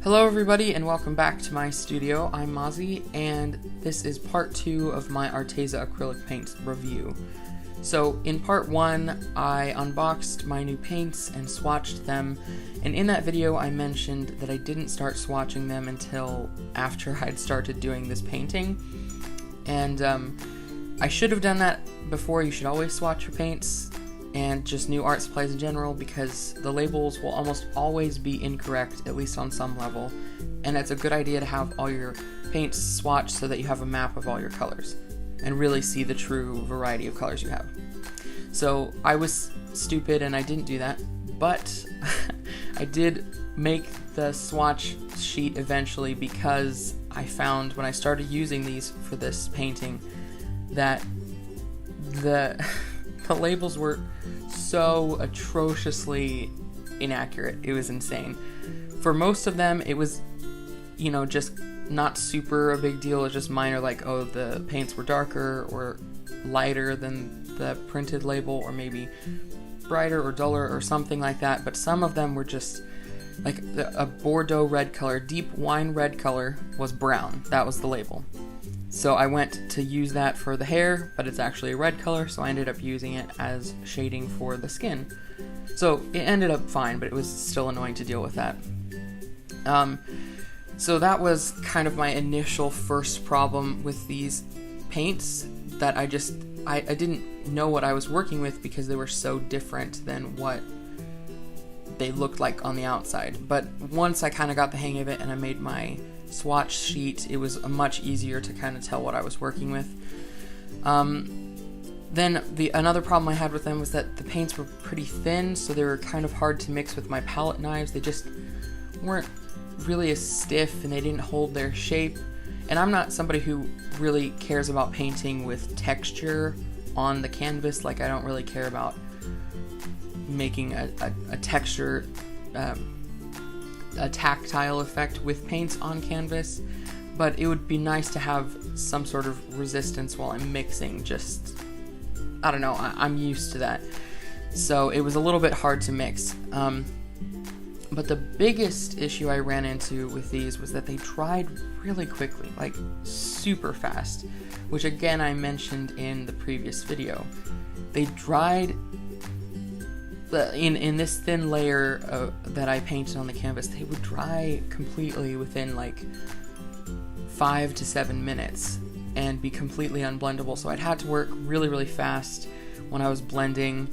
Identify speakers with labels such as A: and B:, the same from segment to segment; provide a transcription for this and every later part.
A: Hello everybody and welcome back to my studio. I'm Mozzie and this is part 2 of my Arteza Acrylic Paints review. So in part 1 I unboxed my new paints and swatched them, and in that video I mentioned that I didn't start swatching them until after I'd started doing this painting. And I should have done that before. You should always swatch your paints and just new art supplies in general, because the labels will almost always be incorrect, at least on some level, and it's a good idea to have all your paints swatched so that you have a map of all your colors and really see the true variety of colors you have. So I was stupid and I didn't do that, but I did make the swatch sheet eventually, because I found when I started using these for this painting that the labels were so atrociously inaccurate. It was insane. For most of them, it was, just not super a big deal. It was just minor, like, oh, the paints were darker or lighter than the printed label, or maybe brighter or duller or something like that. But some of them were just like a Bordeaux red color, deep wine red color was brown. That was the label. So I went to use that for the hair, but it's actually a red color, so I ended up using it as shading for the skin. So it ended up fine, but it was still annoying to deal with that. So that was kind of my initial first problem with these paints, that I didn't know what I was working with because they were so different than what they looked like on the outside. But once I kind of got the hang of it and I made my swatch sheet, it was much easier to kind of tell what I was working with. Then another problem I had with them was that the paints were pretty thin, so they were kind of hard to mix with my palette knives. They just weren't really as stiff and they didn't hold their shape. And I'm not somebody who really cares about painting with texture on the canvas. Like, I don't really care about making a texture, a tactile effect with paints on canvas, but it would be nice to have some sort of resistance while I'm mixing. Just, I don't know, I'm used to that. So it was a little bit hard to mix. But the biggest issue I ran into with these was that they dried really quickly, like super fast, which again I mentioned in the previous video. They dried in this thin layer that I painted on the canvas. They would dry completely within like 5 to 7 minutes and be completely unblendable. So I'd had to work really, really fast when I was blending.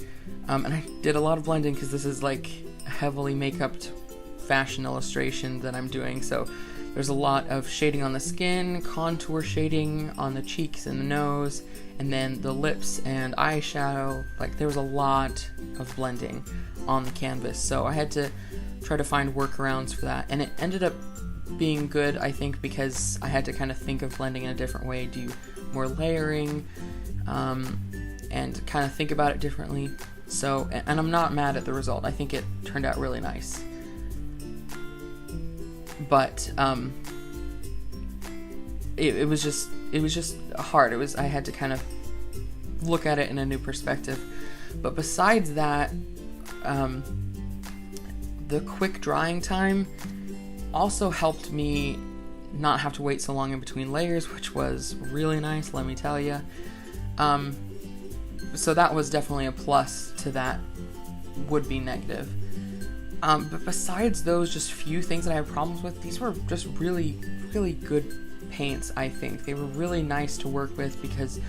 A: And I did a lot of blending because this is like a heavily make-upped fashion illustration that I'm doing. So there's a lot of shading on the skin, contour shading on the cheeks and the nose, and then the lips and eyeshadow. Like, there was a lot of blending on the canvas, so I had to try to find workarounds for that, and it ended up being good, I think, because I had to kind of think of blending in a different way, do more layering, and kind of think about it differently. So, and I'm not mad at the result. I think it turned out really nice. But it was just hard. I had to kind of look at it in a new perspective. But besides that, the quick drying time also helped me not have to wait so long in between layers, which was really nice, let me tell you. So that was definitely a plus to that would-be negative. But besides those just few things that I have problems with, these were just really, really good paints, I think. They were really nice to work with because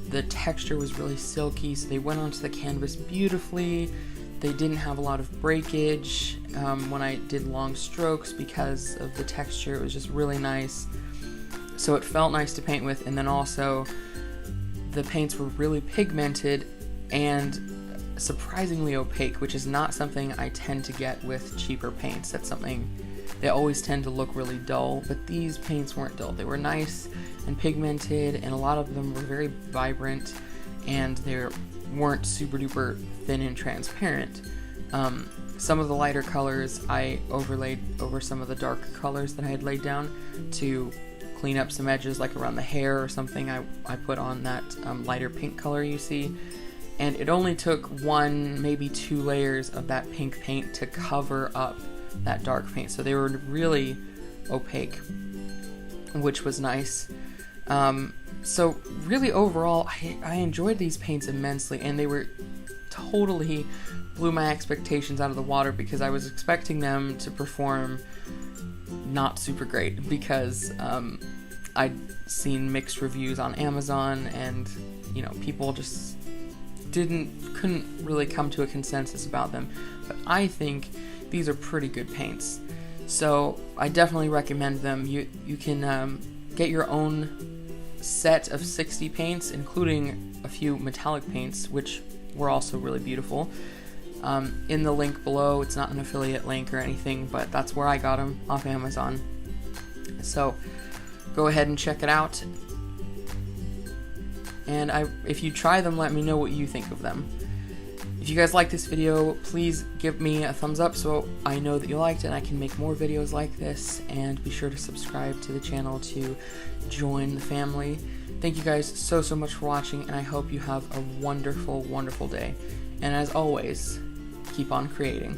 A: the texture was really silky, so they went onto the canvas beautifully. They didn't have a lot of breakage when I did long strokes because of the texture. It was just really nice. So it felt nice to paint with, and then also the paints were really pigmented and surprisingly opaque, which is not something I tend to get with cheaper paints. That's something, they always tend to look really dull, but these paints weren't dull. They were nice and pigmented, and a lot of them were very vibrant, and they weren't super duper thin and transparent. Some of the lighter colors I overlaid over some of the darker colors that I had laid down to clean up some edges, like around the hair or something. I put on that lighter pink color you see. And it only took 1, maybe 2 layers of that pink paint to cover up that dark paint, so they were really opaque, which was nice. So really overall, I enjoyed these paints immensely, and they were totally blew my expectations out of the water, because I was expecting them to perform not super great, because I'd seen mixed reviews on Amazon, and you know, people just couldn't really come to a consensus about them. But I think these are pretty good paints, so I definitely recommend them. You can get your own set of 60 paints, including a few metallic paints, which were also really beautiful. In the link below, it's not an affiliate link or anything, but that's where I got them, off Amazon. So go ahead and check it out. And if you try them, let me know what you think of them. If you guys like this video, please give me a thumbs up so I know that you liked it and I can make more videos like this, and be sure to subscribe to the channel to join the family. Thank you guys so much for watching, and I hope you have a wonderful day. And as always, keep on creating.